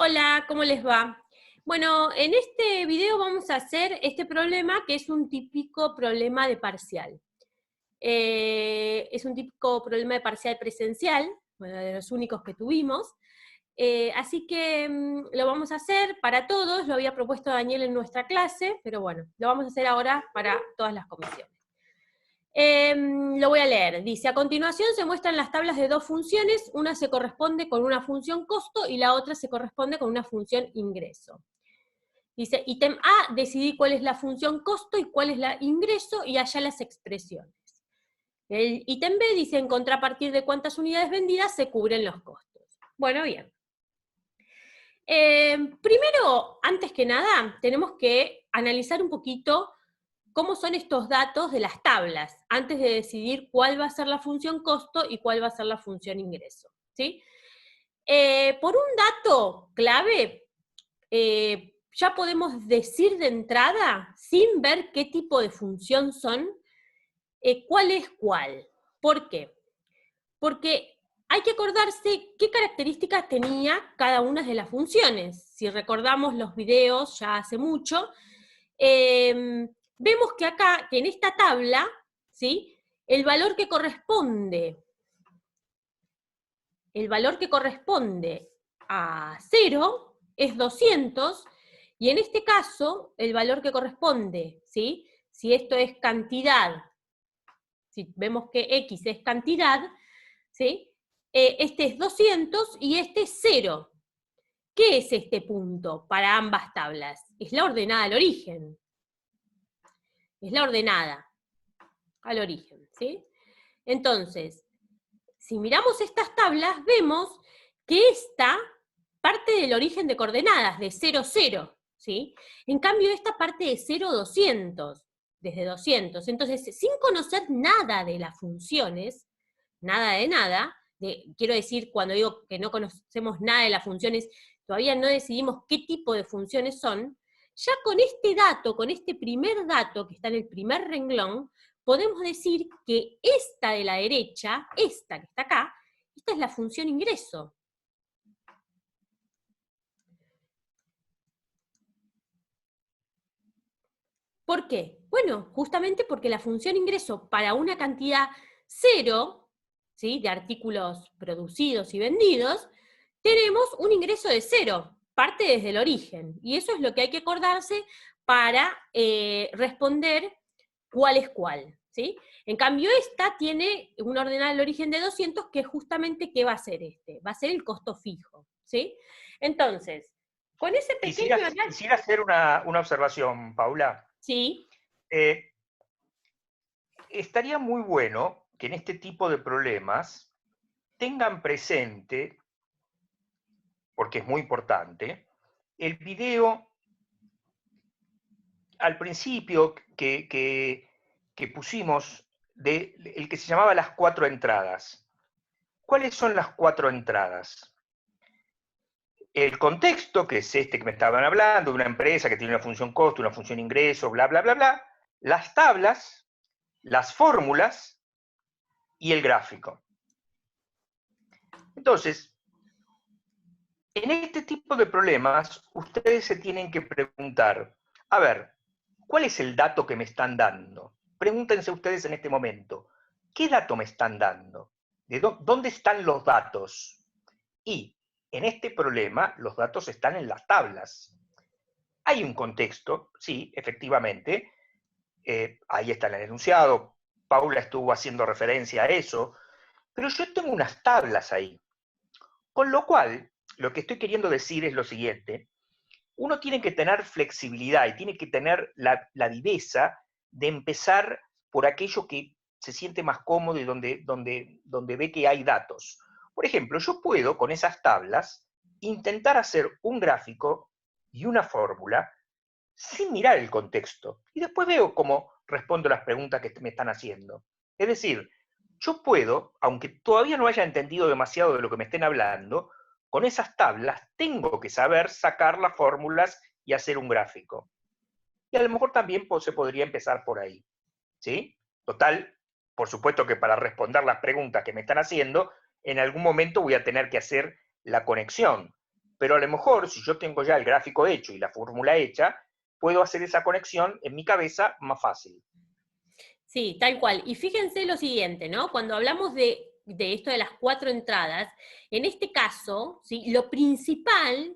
Hola, ¿cómo les va? Bueno, en este video vamos a hacer este problema que es un típico problema de parcial. Es un típico problema de parcial presencial, bueno, de los únicos que tuvimos. Así que lo vamos a hacer para todos, lo había propuesto Daniel en nuestra clase, pero bueno, lo vamos a hacer ahora para todas las comisiones. Lo voy a leer. Dice, a continuación se muestran las tablas de dos funciones, una se corresponde con una función costo y la otra se corresponde con una función ingreso. Dice, ítem A, decidí cuál es la función costo y cuál es la ingreso y allá las expresiones. El ítem B dice, encontrar a partir de cuántas unidades vendidas se cubren los costos. Bueno, bien. Primero, antes que nada, tenemos que analizar un poquito cómo son estos datos de las tablas, antes de decidir cuál va a ser la función costo y cuál va a ser la función ingreso, ¿sí? Por un dato clave, ya podemos decir de entrada, sin ver qué tipo de función son, cuál es cuál. ¿Por qué? Porque hay que acordarse qué características tenía cada una de las funciones. Si recordamos los videos ya hace mucho, vemos que acá, que en esta tabla, ¿sí? El valor que corresponde a 0 es 200, y en este caso, el valor que corresponde, ¿sí? Si esto es cantidad, si vemos que X es cantidad, ¿sí? Este es 200 y este es 0. ¿Qué es este punto para ambas tablas? Es la ordenada al origen. Es la ordenada al origen, ¿sí? Entonces, si miramos estas tablas, vemos que esta parte del origen de coordenadas, de 0, 0, ¿sí? En cambio, esta parte de 0, 200, desde 200. Entonces, sin conocer nada de las funciones, nada de nada, quiero decir, cuando digo que no conocemos nada de las funciones, todavía no decidimos qué tipo de funciones son, ya con este dato, con este primer dato que está en el primer renglón, podemos decir que esta de la derecha, esta que está acá, esta es la función ingreso. ¿Por qué? Bueno, justamente porque la función ingreso para una cantidad 0, ¿sí? De artículos producidos y vendidos, tenemos un ingreso de 0, parte desde el origen. Y eso es lo que hay que acordarse para responder cuál es cuál, ¿sí? En cambio, esta tiene un ordenal al origen de 200, que justamente, ¿qué va a ser este? Va a ser el costo fijo, ¿sí? Entonces, con ese pequeño análisis... Quisiera hacer una observación, Paula. Sí. Estaría muy bueno que en este tipo de problemas tengan presente, porque es muy importante, el video al principio que pusimos, el que se llamaba las 4 entradas. ¿Cuáles son las 4 entradas? El contexto, que es este que me estaban hablando, de una empresa que tiene una función costo, una función ingreso, bla, bla, bla, bla. Las tablas, las fórmulas y el gráfico. Entonces, en este tipo de problemas, ustedes se tienen que preguntar, a ver, ¿cuál es el dato que me están dando? Pregúntense ustedes en este momento, ¿qué dato me están dando? ¿Dónde están los datos? Y en este problema, los datos están en las tablas. Hay un contexto, sí, efectivamente, ahí está en el enunciado, Paula estuvo haciendo referencia a eso, pero yo tengo unas tablas ahí. Con lo cual, lo que estoy queriendo decir es lo siguiente: uno tiene que tener flexibilidad y tiene que tener la viveza de empezar por aquello que se siente más cómodo y donde ve que hay datos. Por ejemplo, yo puedo con esas tablas intentar hacer un gráfico y una fórmula sin mirar el contexto. Y después veo cómo respondo las preguntas que me están haciendo. Es decir, yo puedo, aunque todavía no haya entendido demasiado de lo que me estén hablando, con esas tablas tengo que saber sacar las fórmulas y hacer un gráfico. Y a lo mejor también se podría empezar por ahí. ¿Sí? Total, por supuesto que para responder las preguntas que me están haciendo, en algún momento voy a tener que hacer la conexión. pero a lo mejor, si yo tengo ya el gráfico hecho y la fórmula hecha, puedo hacer esa conexión en mi cabeza más fácil. Sí, tal cual. Y fíjense lo siguiente, ¿no? Cuando hablamos de esto de las 4 entradas, en este caso, ¿sí? Lo principal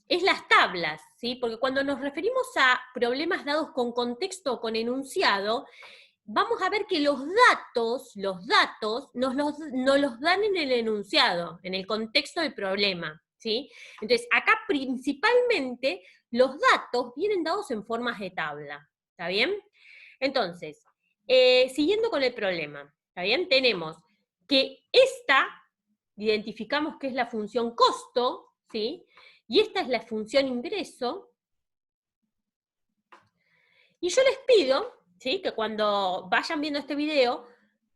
es las tablas, ¿sí? Porque cuando nos referimos a problemas dados con contexto o con enunciado, vamos a ver que los datos nos los dan en el enunciado, en el contexto del problema, ¿sí? Entonces, acá principalmente los datos vienen dados en formas de tabla, ¿está bien? Entonces, siguiendo con el problema, ¿está bien? Tenemos que esta, identificamos que es la función costo, ¿sí? Y esta es la función ingreso. Y yo les pido, ¿sí? Que cuando vayan viendo este video,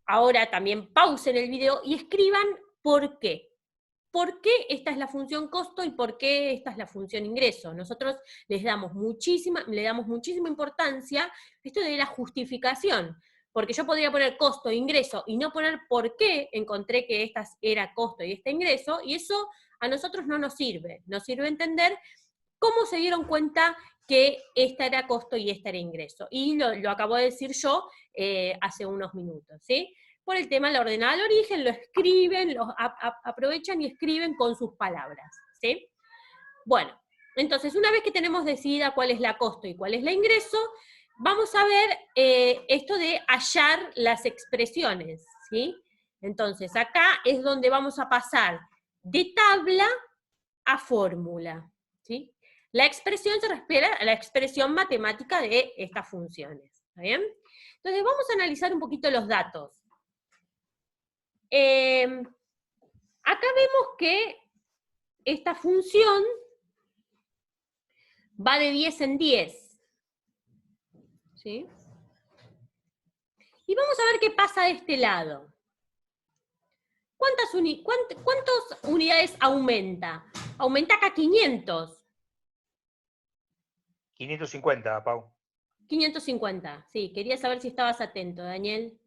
ahora también pausen el video y escriban por qué. ¿Por qué esta es la función costo y por qué esta es la función ingreso? Nosotros le damos muchísima importancia a esto de la justificación, porque yo podría poner costo e ingreso y no poner por qué encontré que esta era costo y este ingreso, y eso a nosotros no nos sirve. Nos sirve entender cómo se dieron cuenta que esta era costo y esta era ingreso. Y lo acabo de decir yo hace unos minutos, ¿sí? Por el tema de la ordenada al origen, lo escriben, aprovechan y escriben con sus palabras, ¿sí? Bueno, entonces una vez que tenemos decidida cuál es la costo y cuál es la ingreso, vamos a ver esto de hallar las expresiones, ¿sí? Entonces acá es donde vamos a pasar de tabla a fórmula, ¿sí? La expresión se refiere a la expresión matemática de estas funciones, ¿está bien? Entonces vamos a analizar un poquito los datos. Acá vemos que esta función va de 10 en 10, ¿sí? Y vamos a ver qué pasa de este lado. ¿Cuántas unidades aumenta? Aumenta acá 500. 550, Pau. 550, sí, quería saber si estabas atento, Daniel.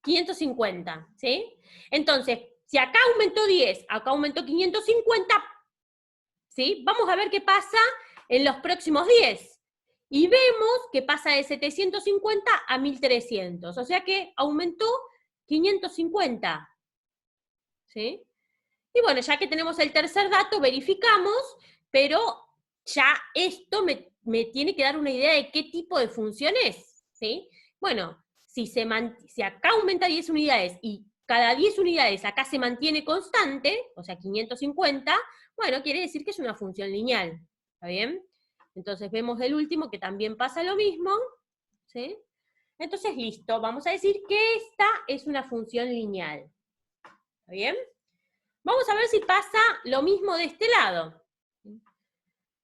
550, ¿sí? Entonces, si acá aumentó 10, acá aumentó 550, ¿sí? Vamos a ver qué pasa en los próximos 10. Y vemos que pasa de 750 a 1300, o sea que aumentó 550, ¿sí? Y bueno, ya que tenemos el tercer dato, verificamos, pero ya esto me tiene que dar una idea de qué tipo de función es, ¿sí? Bueno, si acá aumenta 10 unidades y cada 10 unidades acá se mantiene constante, o sea, 550, bueno, quiere decir que es una función lineal, ¿está bien? Entonces vemos el último que también pasa lo mismo, ¿sí? Entonces, listo, vamos a decir que esta es una función lineal, ¿está bien? Vamos a ver si pasa lo mismo de este lado.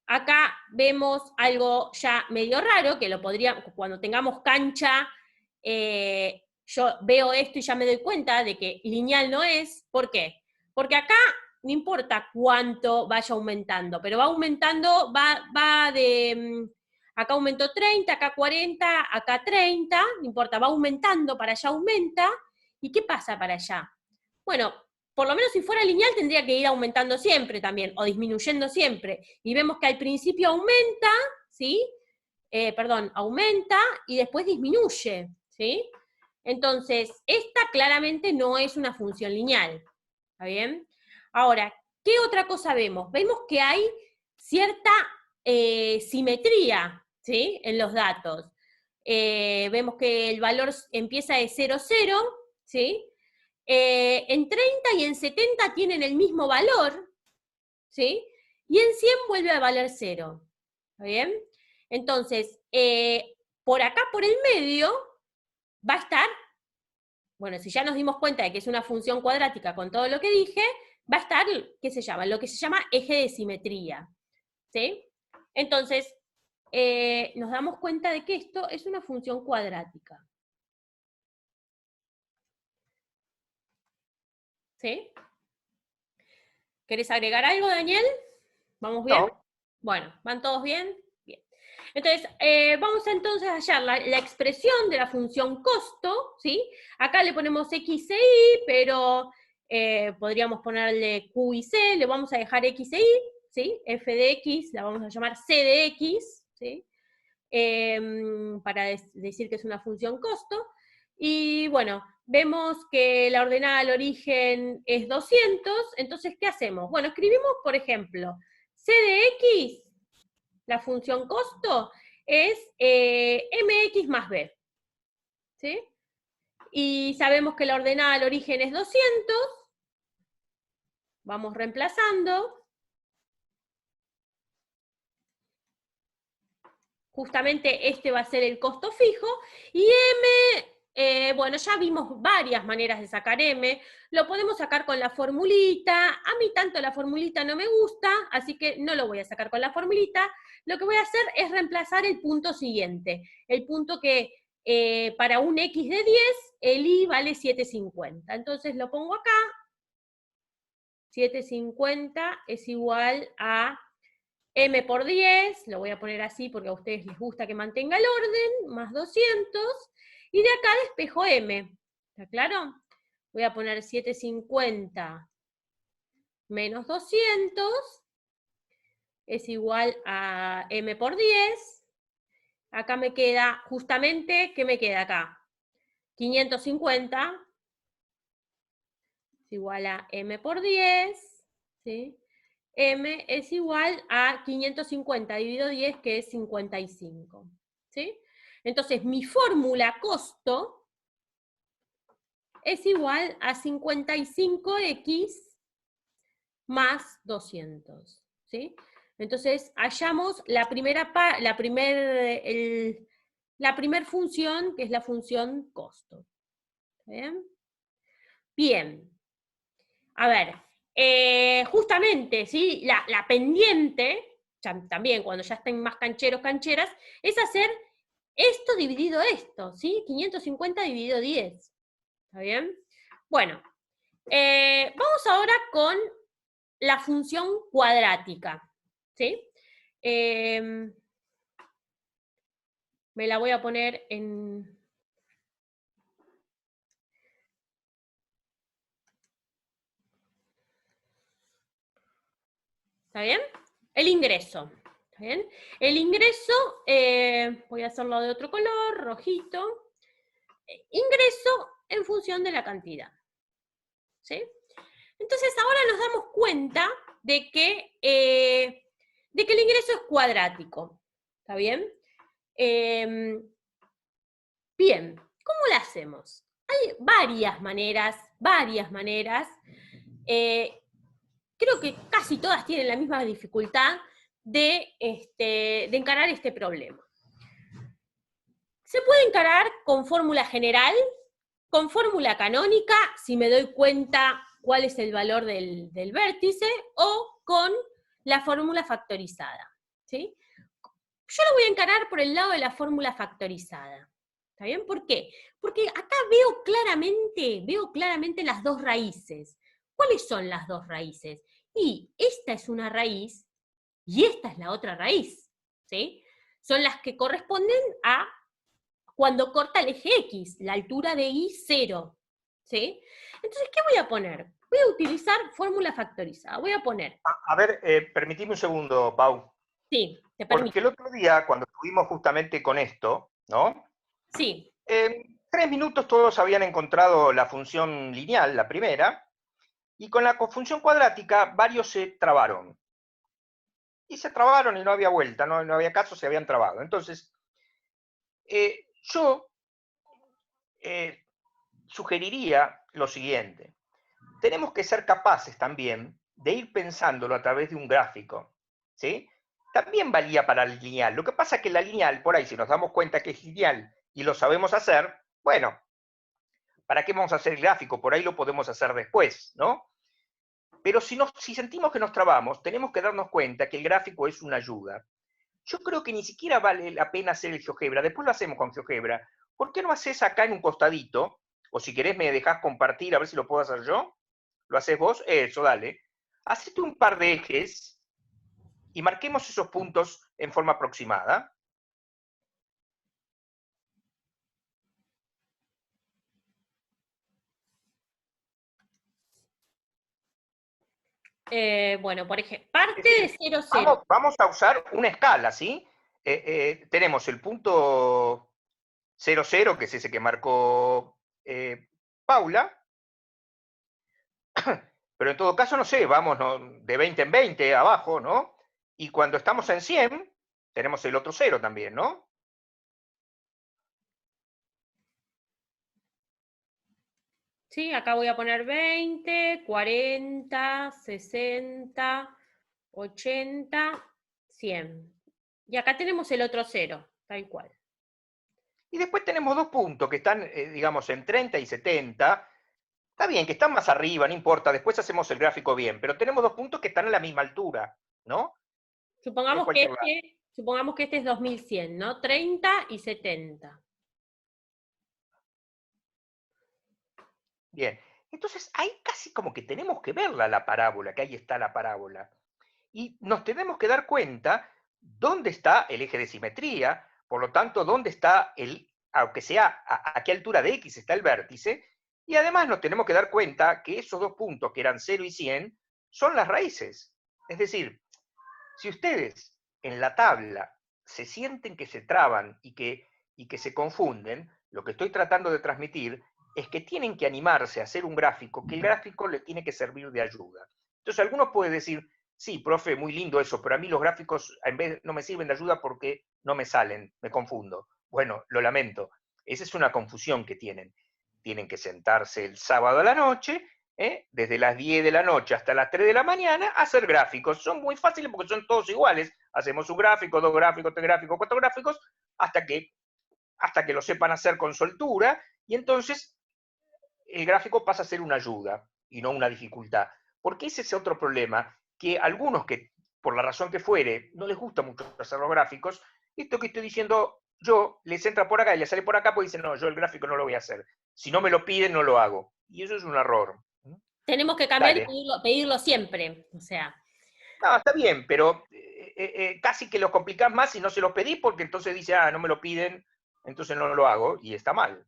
Acá vemos algo ya medio raro, que lo podría, cuando tengamos cancha, yo veo esto y ya me doy cuenta de que lineal no es. ¿Por qué? Porque acá no importa cuánto vaya aumentando, pero va aumentando, va de, acá aumentó 30, acá 40, acá 30, no importa, va aumentando, para allá aumenta. ¿Y qué pasa para allá? Bueno, por lo menos si fuera lineal tendría que ir aumentando siempre también, o disminuyendo siempre. Y vemos que al principio aumenta, ¿sí? Aumenta y después disminuye, ¿sí? Entonces, esta claramente no es una función lineal, ¿está bien? Ahora, ¿qué otra cosa vemos? Vemos que hay cierta simetría, ¿sí? En los datos. Vemos que el valor empieza de 0, 0, ¿sí? En 30 y en 70 tienen el mismo valor, ¿sí? Y en 100 vuelve a valer 0, ¿está bien? Entonces, por acá, por el medio, va a estar, bueno, si ya nos dimos cuenta de que es una función cuadrática con todo lo que dije, va a estar, ¿qué se llama? Lo que se llama eje de simetría, ¿sí? Entonces, nos damos cuenta de que esto es una función cuadrática. ¿Sí? ¿Querés agregar algo, Daniel? ¿Vamos bien? No. Bueno, ¿van todos bien? Bien. Entonces, vamos entonces a hallar la expresión de la función costo, ¿sí? Acá le ponemos x e y, pero podríamos ponerle q y c, le vamos a dejar x e y, ¿sí? F de X, la vamos a llamar C de X, ¿sí? Para decir que es una función costo. Y bueno, vemos que la ordenada al origen es 200, entonces, ¿qué hacemos? Bueno, escribimos, por ejemplo, C de X, la función costo, es mx más b, ¿sí? Y sabemos que la ordenada al origen es 200, vamos reemplazando. Justamente este va a ser el costo fijo, y M, bueno, ya vimos varias maneras de sacar M, lo podemos sacar con la formulita, a mí tanto la formulita no me gusta, así que no lo voy a sacar con la formulita, lo que voy a hacer es reemplazar el punto siguiente, el punto que para un X de 10, el I vale 750, entonces lo pongo acá, 750 es igual a M por 10, lo voy a poner así porque a ustedes les gusta que mantenga el orden, más 200, y de acá despejo M, ¿está claro? Voy a poner 750 menos 200, es igual a M por 10, acá me queda, justamente, ¿qué me queda acá? 550, es igual a M por 10, ¿sí? M es igual a 550 dividido 10, que es 55. ¿Sí? Entonces, mi fórmula costo es igual a 55x más 200. ¿Sí? Entonces, hallamos la primera función, que es la función costo. ¿Bien? Bien. A ver, justamente, ¿sí? La pendiente, también cuando ya estén más cancheros, cancheras, es hacer esto dividido esto, ¿sí? 550 dividido 10. ¿Está bien? Bueno, vamos ahora con la función cuadrática, ¿sí? Me la voy a poner en... ¿Está bien? El ingreso. ¿Está bien? El ingreso, voy a hacerlo de otro color, rojito. Ingreso en función de la cantidad. ¿Sí? Entonces ahora nos damos cuenta de que el ingreso es cuadrático. ¿Está bien? Bien, ¿cómo lo hacemos? Hay varias maneras. Creo que casi todas tienen la misma dificultad de encarar este problema. Se puede encarar con fórmula general, con fórmula canónica, si me doy cuenta cuál es el valor del vértice, o con la fórmula factorizada. ¿Sí? Yo lo voy a encarar por el lado de la fórmula factorizada. ¿Está bien? ¿Por qué? Porque acá veo claramente las dos raíces. ¿Cuáles son las dos raíces? Y esta es una raíz y esta es la otra raíz. ¿Sí? Son las que corresponden a cuando corta el eje X, la altura de Y 0. ¿Sí? Entonces, ¿qué voy a poner? Voy a utilizar fórmula factorizada. Voy a poner... A ver, permitime un segundo, Pau. Sí, te permito. Porque el otro día, cuando estuvimos justamente con esto, ¿no? Sí. En 3 minutos todos habían encontrado la función lineal, la primera, y con la función cuadrática varios se trabaron. Y se trabaron y no había vuelta, no había caso, se habían trabado. Entonces, yo sugeriría lo siguiente. Tenemos que ser capaces también de ir pensándolo a través de un gráfico, ¿sí? También valía para el lineal. Lo que pasa es que la lineal, por ahí, si nos damos cuenta que es lineal y lo sabemos hacer, bueno, ¿para qué vamos a hacer el gráfico? Por ahí lo podemos hacer después, ¿no? Pero si sentimos que nos trabamos, tenemos que darnos cuenta que el gráfico es una ayuda. Yo creo que ni siquiera vale la pena hacer el GeoGebra, después lo hacemos con GeoGebra. ¿Por qué no haces acá en un costadito? O si querés me dejás compartir, a ver si lo puedo hacer yo. ¿Lo haces vos? Eso, dale. Hacete un par de ejes y marquemos esos puntos en forma aproximada. Bueno, por ejemplo, parte Es decir, de 0, 0. vamos a usar una escala, ¿sí? Tenemos el punto 0, 0, que es ese que marcó Paula, pero en todo caso, no sé, vamos de 20 en 20 abajo, ¿no? Y cuando estamos en 100, tenemos el otro 0 también, ¿no? Sí, acá voy a poner 20, 40, 60, 80, 100. Y acá tenemos el otro 0, tal cual. Y después tenemos dos puntos que están, digamos, en 30 y 70. Está bien, que están más arriba, no importa, después hacemos el gráfico bien, pero tenemos dos puntos que están a la misma altura, ¿no? En Supongamos cualquier lado. que este es 2100, ¿no? 30 y 70. Bien, entonces ahí casi como que tenemos que verla la parábola, que ahí está la parábola. Y nos tenemos que dar cuenta dónde está el eje de simetría, por lo tanto, dónde está aunque sea a qué altura de X está el vértice, y además nos tenemos que dar cuenta que esos dos puntos, que eran 0 y 100, son las raíces. Es decir, si ustedes en la tabla se sienten que se traban y que se confunden, lo que estoy tratando de transmitir es que tienen que animarse a hacer un gráfico, que el gráfico le tiene que servir de ayuda. Entonces, algunos pueden decir, sí, profe, muy lindo eso, pero a mí los gráficos en vez no me sirven de ayuda porque no me salen, me confundo. Bueno, lo lamento. Esa es una confusión que tienen. Tienen que sentarse el sábado a la noche, desde las 10 de la noche hasta las 3 de la mañana, a hacer gráficos. Son muy fáciles porque son todos iguales. Hacemos un gráfico, dos gráficos, tres gráficos, cuatro gráficos, hasta que lo sepan hacer con soltura, y entonces el gráfico pasa a ser una ayuda y no una dificultad. Porque ese es otro problema, que algunos que, por la razón que fuere, no les gusta mucho hacer los gráficos, esto que estoy diciendo yo, les entra por acá y les sale por acá, pues dicen, no, yo el gráfico no lo voy a hacer. Si no me lo piden, no lo hago. Y eso es un error. Tenemos que cambiar y Dale. pedirlo siempre, o sea. No, está bien, pero casi que lo complicás más si no se lo pedís, porque entonces dice, no me lo piden, entonces no lo hago, y está mal.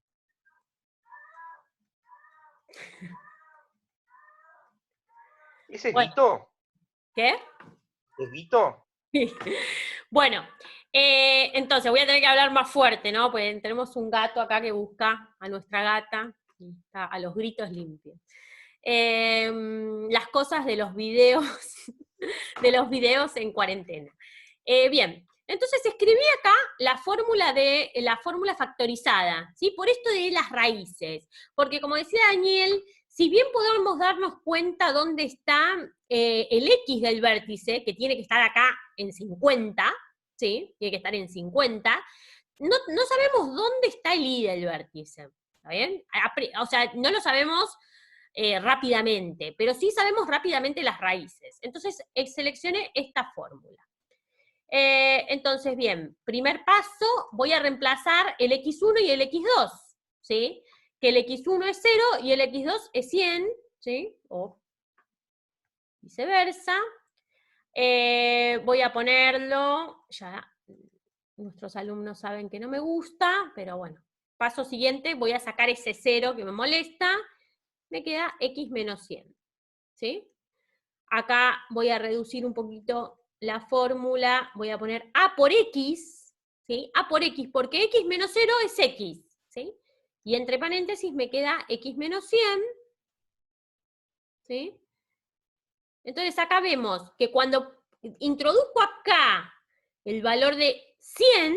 ¿Ese es Bueno, Vito? ¿qué? ¿Es Vito? Bueno, entonces voy a tener que hablar más fuerte, ¿no? Pues tenemos un gato acá que busca a nuestra gata y está a los gritos limpios. Las cosas de los videos, de los videos en cuarentena. Bien, entonces escribí acá la fórmula factorizada, ¿sí? Por esto de las raíces, porque como decía Daniel, si bien podemos darnos cuenta dónde está el X del vértice, que tiene que estar acá en 50, ¿sí? Tiene que estar en 50, no sabemos dónde está el Y del vértice, ¿está bien? O sea, no lo sabemos rápidamente, pero sí sabemos rápidamente las raíces. Entonces, seleccioné esta fórmula. Entonces, bien, primer paso, voy a reemplazar el X1 y el X2, ¿sí? Que el X1 es 0 y el X2 es 100, ¿sí? O viceversa. Voy a ponerlo, ya nuestros alumnos saben que no me gusta, pero bueno. Paso siguiente, voy a sacar ese 0 que me molesta, me queda X menos 100, ¿sí? Acá voy a reducir un poquito la fórmula, voy a poner A por X, ¿sí? A por X, porque X menos 0 es X, ¿sí? Y entre paréntesis me queda X menos 100, ¿sí? Entonces acá vemos que cuando introduzco acá el valor de 100,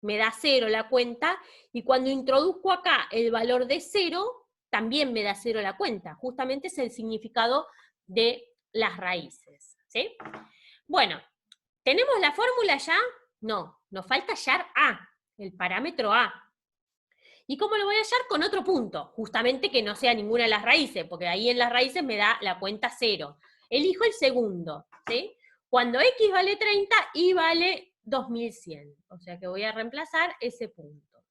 me da 0 la cuenta, y cuando introduzco acá el valor de 0, también me da 0 la cuenta. Justamente es el significado de las raíces, ¿sí? Bueno, ¿tenemos la fórmula ya? No, nos falta hallar A, el parámetro A. ¿Y cómo lo voy a hallar? Con otro punto, justamente que no sea ninguna de las raíces, porque ahí en las raíces me da la cuenta 0. Elijo el segundo, ¿sí? Cuando X vale 30, Y vale 2100. O sea que voy a reemplazar ese punto.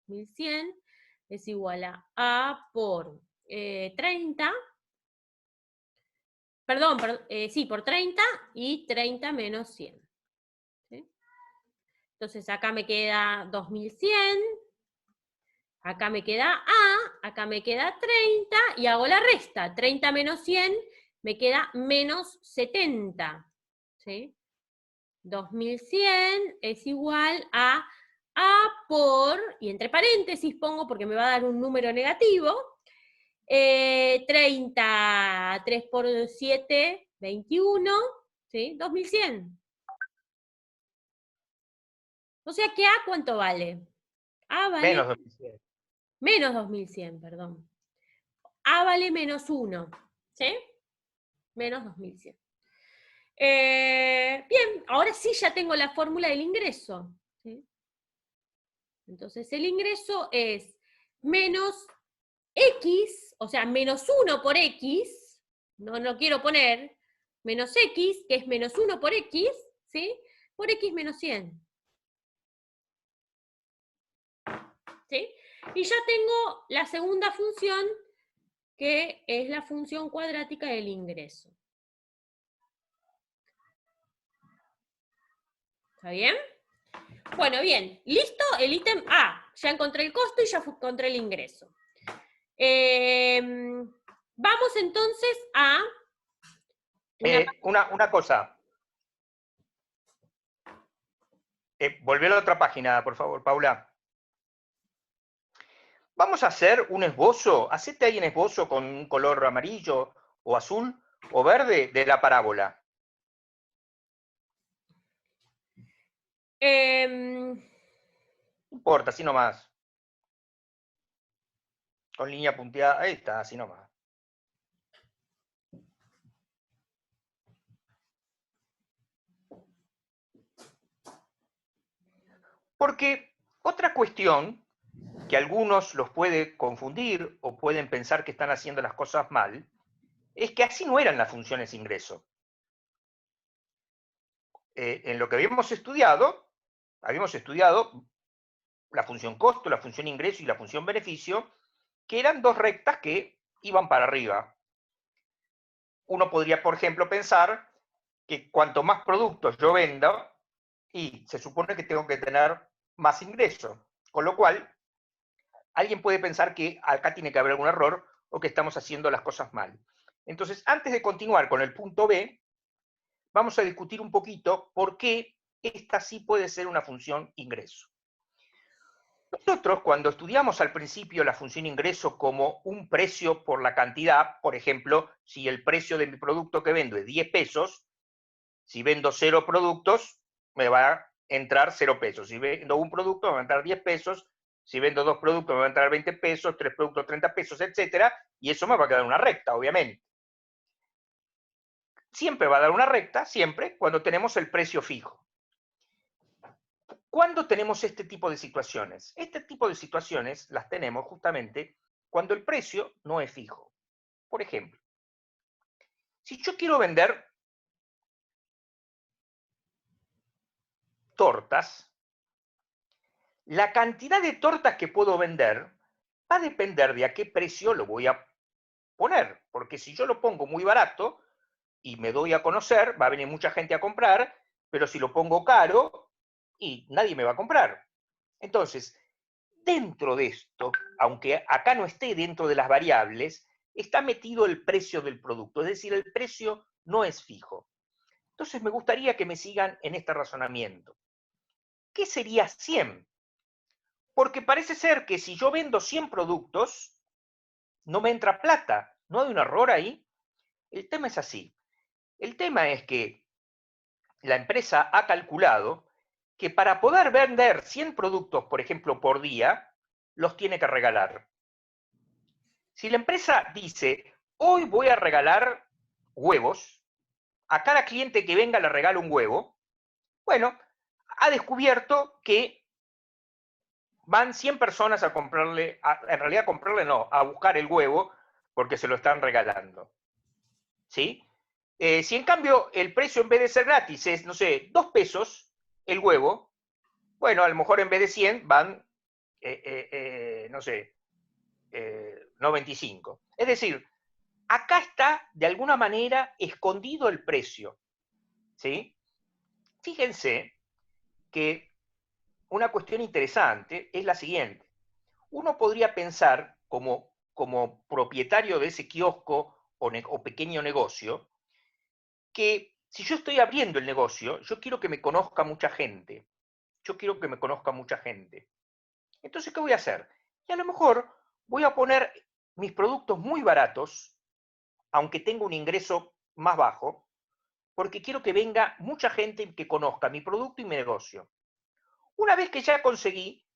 1100 es igual a por 30, perdón, sí, por 30 y 30 menos 100. ¿Sí? Entonces acá me queda 2100, acá me queda A, acá me queda 30, y hago la resta. 30 menos 100 me queda menos 70, ¿sí? 2100 es igual a por, y entre paréntesis pongo porque me va a dar un número negativo, 30, 3 por 7, 21, ¿sí? 2100. O sea que A, ¿cuánto vale? A vale Menos 2100. menos 2100, perdón. A vale menos 1, ¿sí? Menos 2100. Bien, ahora sí ya tengo la fórmula del ingreso, ¿sí? Entonces el ingreso es menos X, o sea, menos 1 por X, no quiero poner, menos X, que es menos 1 por X, ¿sí? Por X menos 100. ¿Sí? Y ya tengo la segunda función, que es la función cuadrática del ingreso. ¿Está bien? Bueno, bien, listo el ítem A. Ya encontré el costo y ya encontré el ingreso. Vamos entonces a... Una cosa. Volvé a la otra página, por favor, Paula. Vamos a hacer un esbozo. Hacete ahí un esbozo con un color amarillo o azul o verde de la parábola. No importa, así nomás. Con línea punteada. Ahí está, así nomás. Porque otra cuestión que a algunos los puede confundir o pueden pensar que están haciendo las cosas mal, es que así no eran las funciones ingreso. En lo que habíamos estudiado la función costo, la función ingreso y la función beneficio, que eran dos rectas que iban para arriba. Uno podría, por ejemplo, pensar que cuanto más productos yo venda, y se supone que tengo que tener más ingreso. Con lo cual, alguien puede pensar que acá tiene que haber algún error o que estamos haciendo las cosas mal. Entonces, antes de continuar con el punto B, vamos a discutir un poquito por qué esta sí puede ser una función ingreso. Nosotros, cuando estudiamos al principio la función ingreso como un precio por la cantidad, por ejemplo, si el precio de mi producto que vendo es 10 pesos, si vendo 0 productos, me va a entrar 0 pesos. Si vendo un producto, me va a entrar 10 pesos. Si vendo 2 productos, me va a entrar 20 pesos, 3 productos, 30 pesos, etcétera, y eso me va a quedar una recta, obviamente. Siempre va a dar una recta, siempre, cuando tenemos el precio fijo. ¿Cuándo tenemos este tipo de situaciones? Este tipo de situaciones las tenemos justamente cuando el precio no es fijo. Por ejemplo, si yo quiero vender tortas, la cantidad de tortas que puedo vender va a depender de a qué precio lo voy a poner. Porque si yo lo pongo muy barato y me doy a conocer, va a venir mucha gente a comprar, pero si lo pongo caro, y nadie me va a comprar. Entonces, dentro de esto, aunque acá no esté dentro de las variables, está metido el precio del producto, es decir, el precio no es fijo. Entonces me gustaría que me sigan en este razonamiento. ¿Qué sería 100? Porque parece ser que si yo vendo 100 productos, no me entra plata. ¿No hay un error ahí? El tema es así. El tema es que la empresa ha calculado que para poder vender 100 productos, por ejemplo, por día, los tiene que regalar. Si la empresa dice, hoy voy a regalar huevos, a cada cliente que venga le regalo un huevo, bueno, ha descubierto que van 100 personas a comprarle, en realidad a comprarle no, a buscar el huevo porque se lo están regalando. ¿Sí? Si en cambio el precio en vez de ser gratis es, no sé, 2 pesos el huevo, bueno, a lo mejor en vez de 100 van, no sé, 95. Es decir, acá está de alguna manera escondido el precio. ¿Sí? Fíjense que una cuestión interesante es la siguiente. Uno podría pensar como propietario de ese kiosco o pequeño negocio, que si yo estoy abriendo el negocio, yo quiero que me conozca mucha gente. Yo quiero que me conozca mucha gente. Entonces, ¿qué voy a hacer? Y a lo mejor voy a poner mis productos muy baratos, aunque tenga un ingreso más bajo, porque quiero que venga mucha gente que conozca mi producto y mi negocio. Una vez que ya conseguí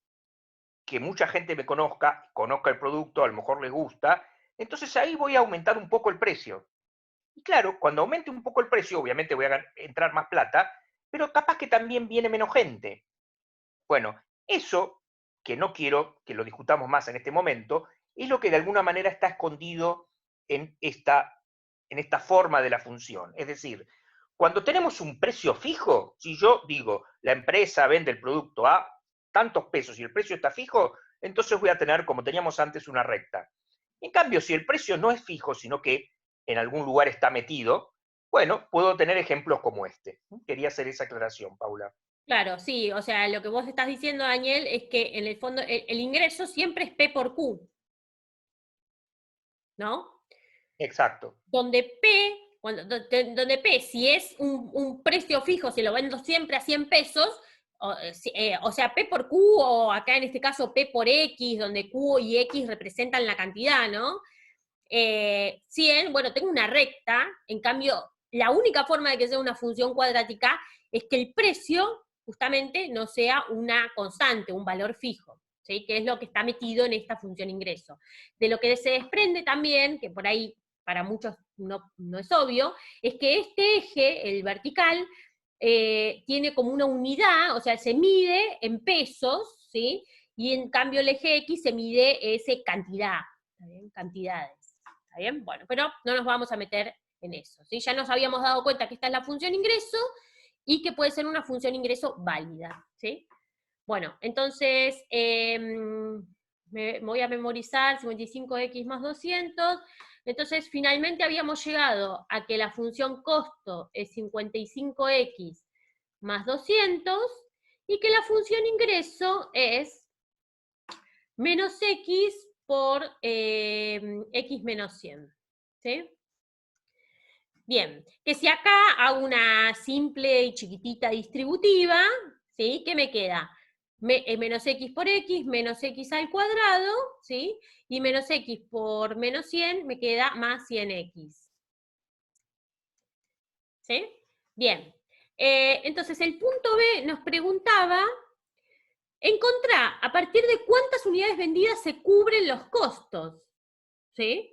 que mucha gente me conozca el producto, a lo mejor les gusta, entonces ahí voy a aumentar un poco el precio. Y claro, cuando aumente un poco el precio, obviamente voy a entrar más plata, pero capaz que también viene menos gente. Bueno, eso, que no quiero que lo discutamos más en este momento, es lo que de alguna manera está escondido en esta forma de la función. Es decir, cuando tenemos un precio fijo, si yo digo, la empresa vende el producto a tantos pesos y el precio está fijo, entonces voy a tener, como teníamos antes, una recta. En cambio, si el precio no es fijo, sino que en algún lugar está metido, bueno, puedo tener ejemplos como este. Quería hacer esa aclaración, Paula. Claro, sí, o sea, lo que vos estás diciendo, Daniel, es que en el fondo el ingreso siempre es P por Q, ¿no? Exacto. Donde P, si es un precio fijo, si lo vendo siempre a 100 pesos, o sea, P por Q, o acá en este caso P por X, donde Q y X representan la cantidad, ¿no? 100, bueno, tengo una recta, en cambio, la única forma de que sea una función cuadrática es que el precio justamente no sea una constante, un valor fijo, ¿sí? Que es lo que está metido en esta función ingreso. De lo que se desprende también, que por ahí para muchos no es obvio, es que este eje, el vertical, tiene como una unidad, o sea, se mide en pesos, ¿sí? Y en cambio el eje X se mide ese cantidad, ¿está bien? Cantidades, ¿está bien? Bueno, pero no nos vamos a meter en eso, ¿sí? Ya nos habíamos dado cuenta que esta es la función ingreso y que puede ser una función ingreso válida, ¿sí? Bueno, entonces me voy a memorizar 55x más 200. Entonces, finalmente habíamos llegado a que la función costo es 55x más 200 y que la función ingreso es menos x por x menos 100. ¿Sí? Bien, que si acá hago una simple y chiquitita distributiva, ¿sí? ¿Qué me queda? Menos x por x, menos x al cuadrado, ¿sí? Y menos x por menos 100 me queda más 100x. ¿Sí? Bien. Entonces, el punto B nos preguntaba, encontrá a partir de cuántas unidades vendidas se cubren los costos. ¿Sí?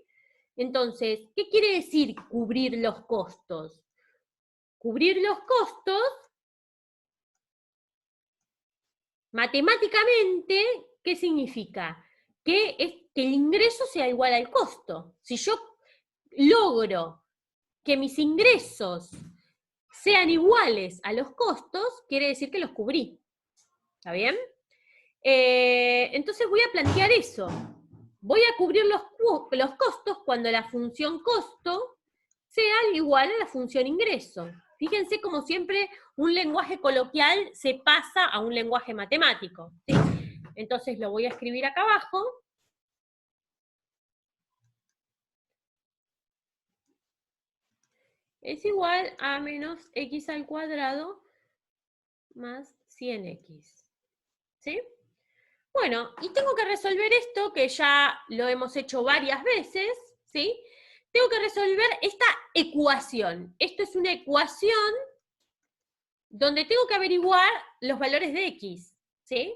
Entonces, ¿qué quiere decir cubrir los costos? Cubrir los costos, matemáticamente, ¿qué significa? Que el ingreso sea igual al costo. Si yo logro que mis ingresos sean iguales a los costos, quiere decir que los cubrí. ¿Está bien? Entonces voy a plantear eso. Voy a cubrir los costos cuando la función costo sea igual a la función ingreso. Fíjense como siempre un lenguaje coloquial se pasa a un lenguaje matemático. ¿Sí? Entonces lo voy a escribir acá abajo. Es igual a menos x al cuadrado más 100x. ¿Sí? Bueno, y tengo que resolver esto, que ya lo hemos hecho varias veces, ¿sí? Tengo que resolver esta ecuación. Esto es una ecuación donde tengo que averiguar los valores de x, ¿sí?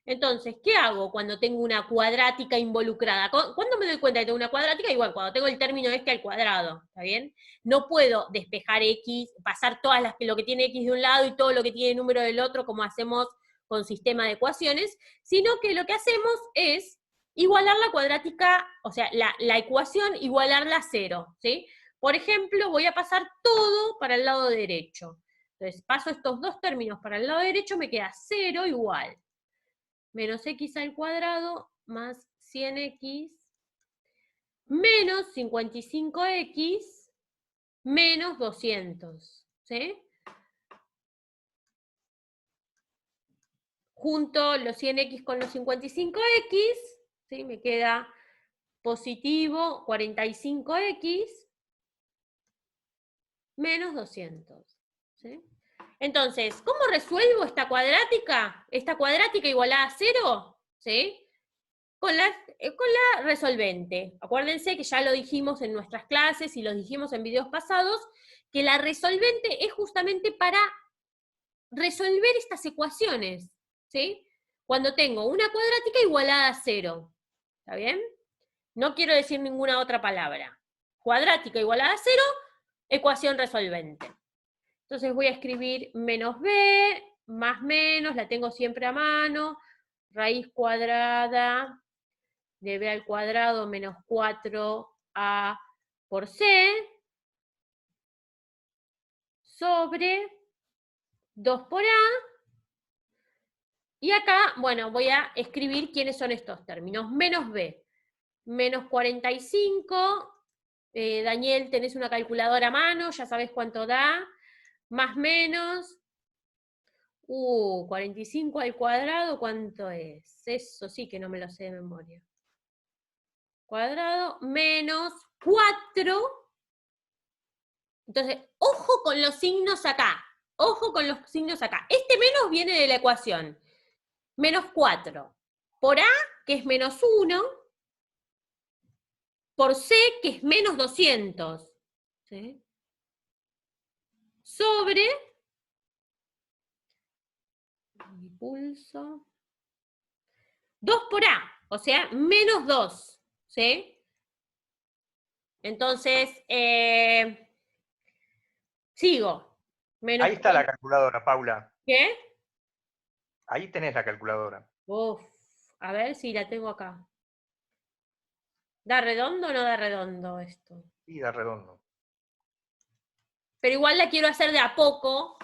Entonces, ¿qué hago cuando tengo una cuadrática involucrada? ¿Cuándo me doy cuenta que tengo una cuadrática? Igual, cuando tengo el término este al cuadrado, ¿está bien? No puedo despejar x, pasar todas lo que tiene x de un lado y todo lo que tiene número del otro, como hacemos con sistema de ecuaciones, sino que lo que hacemos es igualar la cuadrática, o sea, la ecuación, igualarla a cero, ¿sí? Por ejemplo, voy a pasar todo para el lado derecho. Entonces, paso estos dos términos para el lado derecho, me queda 0 igual. Menos x al cuadrado más 100x menos 55x menos 200. ¿Sí? Junto los 100x con los 55x, ¿sí? Me queda positivo 45x menos 200. ¿Sí? Entonces, ¿cómo resuelvo esta cuadrática? Esta cuadrática igualada a 0, ¿sí? Con la resolvente. Acuérdense que ya lo dijimos en nuestras clases y lo dijimos en videos pasados, que la resolvente es justamente para resolver estas ecuaciones, ¿sí? Cuando tengo una cuadrática igualada a 0, ¿está bien? No quiero decir ninguna otra palabra. Cuadrática igualada a 0, ecuación resolvente. Entonces voy a escribir menos b, más menos, la tengo siempre a mano, raíz cuadrada de b al cuadrado menos 4a por c, sobre 2 por a, y acá, bueno, voy a escribir quiénes son estos términos. Menos b, menos 45, Daniel, tenés una calculadora a mano, ya sabes cuánto da, más menos, 45 al cuadrado, ¿cuánto es? Eso sí que no me lo sé de memoria. Cuadrado menos 4. Entonces, ojo con los signos acá. Ojo con los signos acá. Este menos viene de la ecuación. Menos 4. Por A, que es menos 1. Por C, que es menos 200. ¿Sí? Sobre mi pulso. 2 por A, o sea, menos 2. ¿Sí? Entonces, sigo. Menos Ahí está la calculadora, Paula. ¿Qué? Ahí tenés la calculadora. Uf, a ver si la tengo acá. ¿Da redondo o no da redondo esto? Sí, da redondo. Pero igual la quiero hacer de a poco.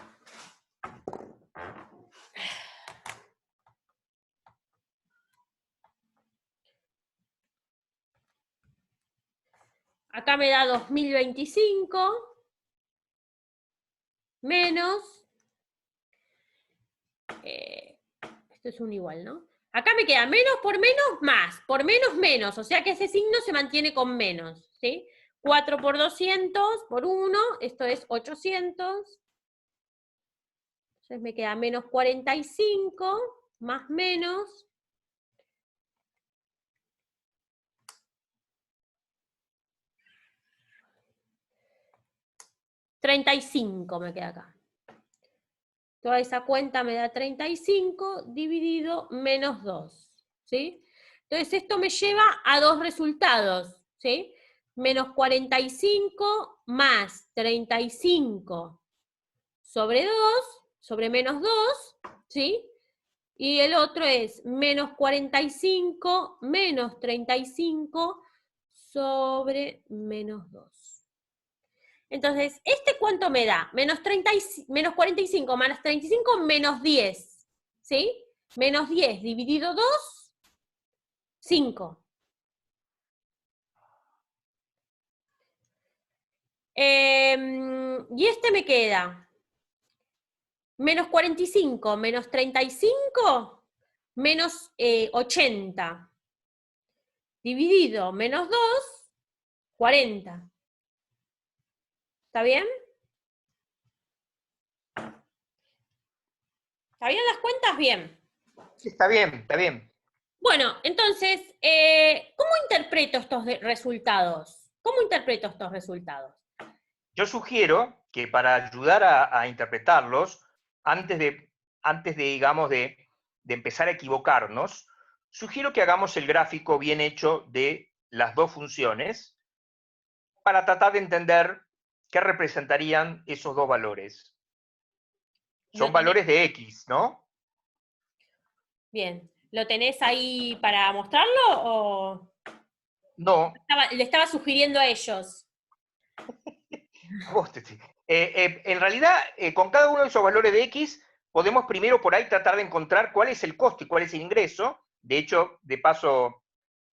Acá me da 2025 menos, esto es un igual, ¿no? Acá me queda menos por menos más, por menos menos, o sea que ese signo se mantiene con menos, ¿sí? 4 por 200 por 1, esto es 800. Entonces me queda menos 45 más menos 35 me queda acá. Toda esa cuenta me da 35 dividido menos 2, ¿sí? Entonces esto me lleva a dos resultados, ¿sí? Menos 45 más 35 sobre 2, sobre menos 2, ¿sí? Y el otro es menos 45 menos 35 sobre menos 2. Entonces, ¿este cuánto me da? Menos 45 más 35 menos 10. ¿Sí? Menos 10 dividido 2, 5. Y este me queda menos 45 menos 35 menos 80. Dividido menos 2, 40. ¿Está bien? ¿Está bien las cuentas? Bien. Sí, está bien, está bien. Bueno, entonces, ¿cómo interpreto estos resultados? ¿Cómo interpreto estos resultados? Yo sugiero que para ayudar a interpretarlos, digamos, de empezar a equivocarnos, sugiero que hagamos el gráfico bien hecho de las dos funciones para tratar de entender qué representarían esos dos valores. Son valores de X, ¿no? Bien. ¿Lo tenés ahí para mostrarlo o No. le estaba sugiriendo a ellos? En realidad, con cada uno de esos valores de X, podemos primero por ahí tratar de encontrar cuál es el costo y cuál es el ingreso. De hecho, de paso,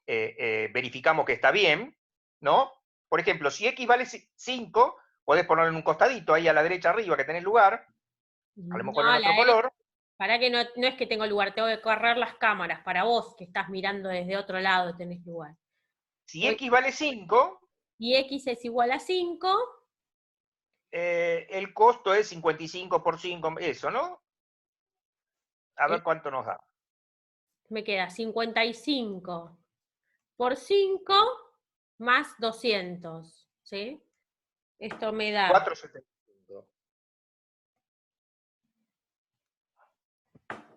verificamos que está bien, ¿no? Por ejemplo, si X vale 5, podés ponerlo en un costadito, ahí a la derecha arriba que tenés lugar, a lo mejor en otro color. Para que no es que tengo lugar, tengo que correr las cámaras. Para vos, que estás mirando desde otro lado, tenés lugar. Si X vale 5, y X es igual a 5, el costo es 55 por 5, eso, ¿no? A ver cuánto nos da. Me queda 55 por 5 más 200, ¿sí? Esto me da 4,75.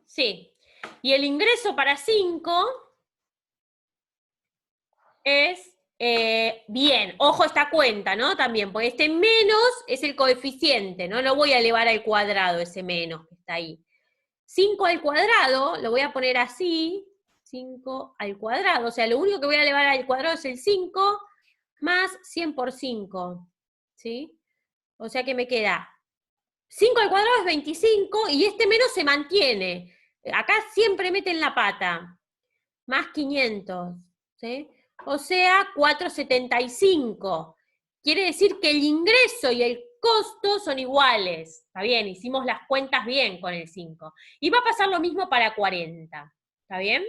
Sí. Y el ingreso para 5 es bien. Ojo esta cuenta, ¿no? También, porque este menos es el coeficiente, ¿no? Lo voy a elevar al cuadrado, ese menos que está ahí. 5 al cuadrado, lo voy a poner así, 5 al cuadrado, o sea, lo único que voy a elevar al cuadrado es el 5 más 100 por 5, ¿sí? O sea que me queda 5 al cuadrado es 25 y este menos se mantiene. Acá siempre meten la pata. Más 500, ¿sí? O sea, 475. Quiere decir que el ingreso y el costo son iguales. Está bien, hicimos las cuentas bien con el 5. Y va a pasar lo mismo para 40. ¿Está bien?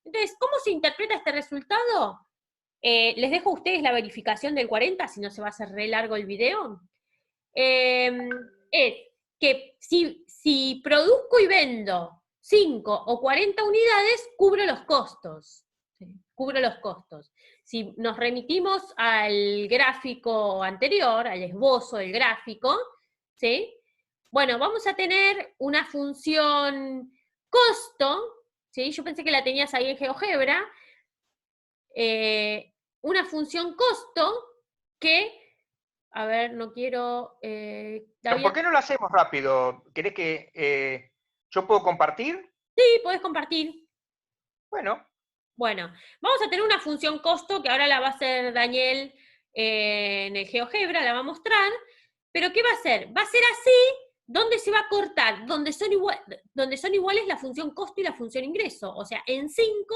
Entonces, ¿cómo se interpreta este resultado? Les dejo a ustedes la verificación del 40, si no se va a hacer re largo el video. Es que si produzco y vendo 5 o 40 unidades, cubro los costos. ¿Sí? Cubro los costos. Si nos remitimos al gráfico anterior, al esbozo del gráfico, ¿sí? Bueno, vamos a tener una función costo, ¿sí? Yo pensé que la tenías ahí en GeoGebra, una función costo que, a ver, no quiero, Pero David, ¿por qué no lo hacemos rápido? ¿Querés que yo puedo compartir? sí, podés compartir. Bueno, Bueno, vamos a tener una función costo que ahora la va a hacer Daniel en el GeoGebra, la va a mostrar, pero ¿qué va a hacer? Va a ser así, donde se va a cortar, donde son iguales la función costo y la función ingreso, o sea, en 5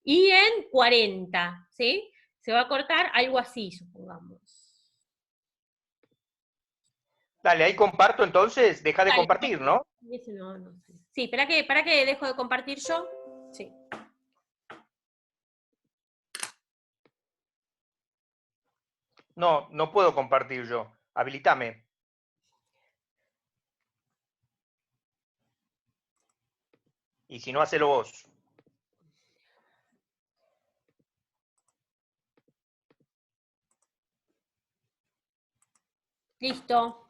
y en 40, ¿sí? Se va a cortar algo así, supongamos. dale, ahí comparto entonces, deja de Dale, compartir, ¿no? no sé. Sí, para que dejo de compartir yo. Sí. No, no puedo compartir yo. Habilitame. Y si no, hacelo vos. Listo.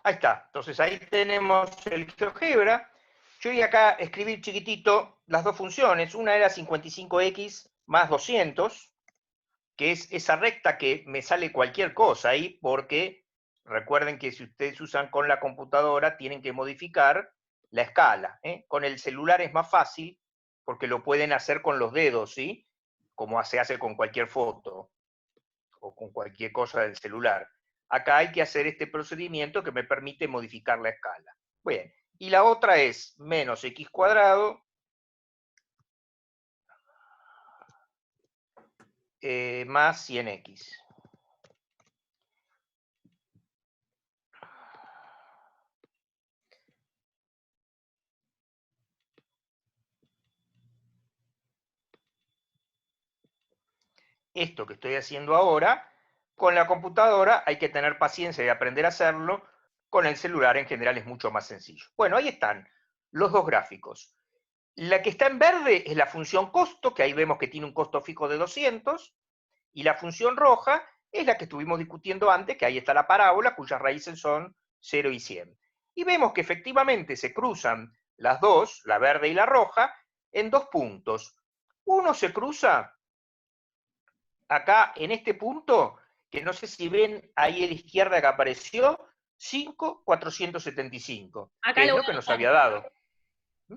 Ahí está. Entonces ahí tenemos el GeoGebra. Yo voy acá a escribir chiquitito las dos funciones. Una era 55x más 200, que es esa recta que me sale cualquier cosa ahí, porque recuerden que si ustedes usan con la computadora, tienen que modificar la escala. Con el celular es más fácil, porque lo pueden hacer con los dedos, ¿sí? Como se hace con cualquier foto o con cualquier cosa del celular. Acá hay que hacer este procedimiento que me permite modificar la escala. Bien, y la otra es menos x cuadrado más 100x. Esto que estoy haciendo ahora, con la computadora hay que tener paciencia y aprender a hacerlo, con el celular en general es mucho más sencillo. Bueno, ahí están los dos gráficos. La que está en verde es la función costo, que ahí vemos que tiene un costo fijo de 200, y la función roja es la que estuvimos discutiendo antes, que ahí está la parábola, cuyas raíces son 0 y 100. Y vemos que efectivamente se cruzan las dos, la verde y la roja, en dos puntos. Uno se cruza acá en este punto, que no sé si ven ahí a la izquierda que apareció, 5,475, Acá que es lo voy lo que a nos dejar. había dado.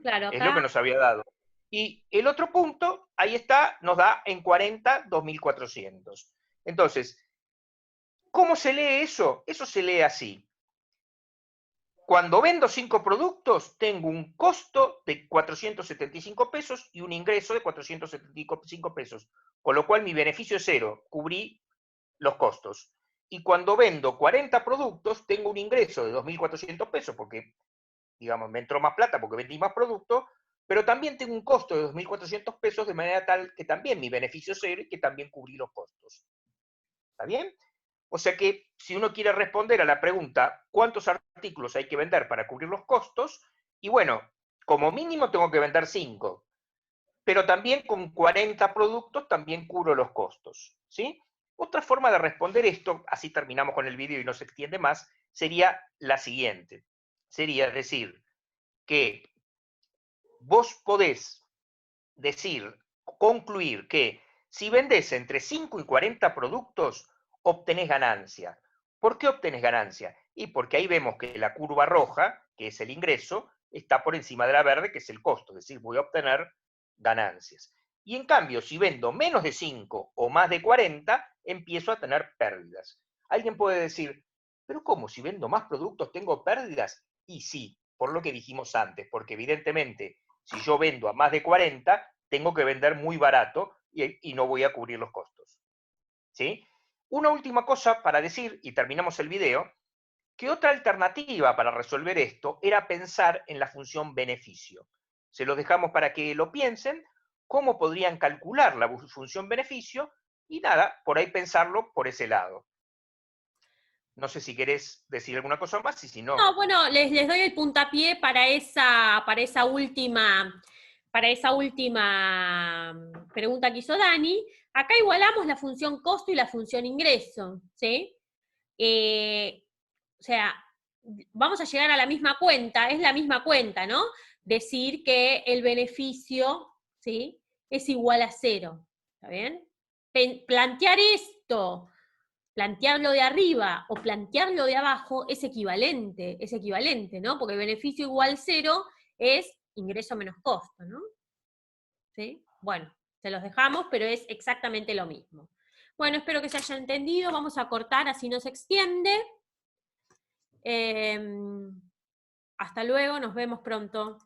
Claro, Es lo acá. que nos había dado. Y el otro punto, ahí está, nos da en 40, 2.400. Entonces, ¿cómo se lee eso? Eso se lee así. Cuando vendo 5 productos, tengo un costo de 475 pesos y un ingreso de 475 pesos. Con lo cual mi beneficio es cero. Cubrí los costos. Y cuando vendo 40 productos, tengo un ingreso de 2.400 pesos, porque, digamos, me entró más plata porque vendí más productos, pero también tengo un costo de 2.400 pesos, de manera tal que también mi beneficio es cero y que también cubrí los costos. ¿Está bien? O sea que si uno quiere responder a la pregunta, ¿cuántos artículos hay que vender para cubrir los costos? Y bueno, como mínimo tengo que vender 5, pero también con 40 productos también cubro los costos, ¿sí? Otra forma de responder esto, así terminamos con el vídeo y no se extiende más, sería la siguiente. Sería decir que vos podés concluir que si vendés entre 5 y 40 productos, obtenés ganancia. ¿Por qué obtenés ganancia? Y porque ahí vemos que la curva roja, que es el ingreso, está por encima de la verde, que es el costo, es decir, voy a obtener ganancias. Y en cambio, si vendo menos de 5 o más de 40, empiezo a tener pérdidas. Alguien puede decir, pero ¿cómo? Si vendo más productos, ¿tengo pérdidas? Y sí, por lo que dijimos antes, porque evidentemente, si yo vendo a más de 40, tengo que vender muy barato y no voy a cubrir los costos. ¿Sí? Una última cosa para decir, y terminamos el video, que otra alternativa para resolver esto era pensar en la función beneficio. Se lo dejamos para que lo piensen, cómo podrían calcular la función beneficio, y nada, por ahí pensarlo por ese lado. No sé si querés decir alguna cosa más, y si no... No, bueno, les doy el puntapié para esa última pregunta que hizo Dani. Acá igualamos la función costo y la función ingreso, ¿sí? O sea, vamos a llegar a la misma cuenta, es la misma cuenta, ¿no? Decir que el beneficio, ¿sí?, es igual a 0, ¿está bien? Plantear esto, plantearlo de arriba o plantearlo de abajo es equivalente, ¿no? Porque beneficio igual 0 es ingreso menos costo, ¿no? ¿Sí? Bueno, se los dejamos, pero es exactamente lo mismo. Bueno, espero que se haya entendido, vamos a cortar así no se extiende. Hasta luego, nos vemos pronto.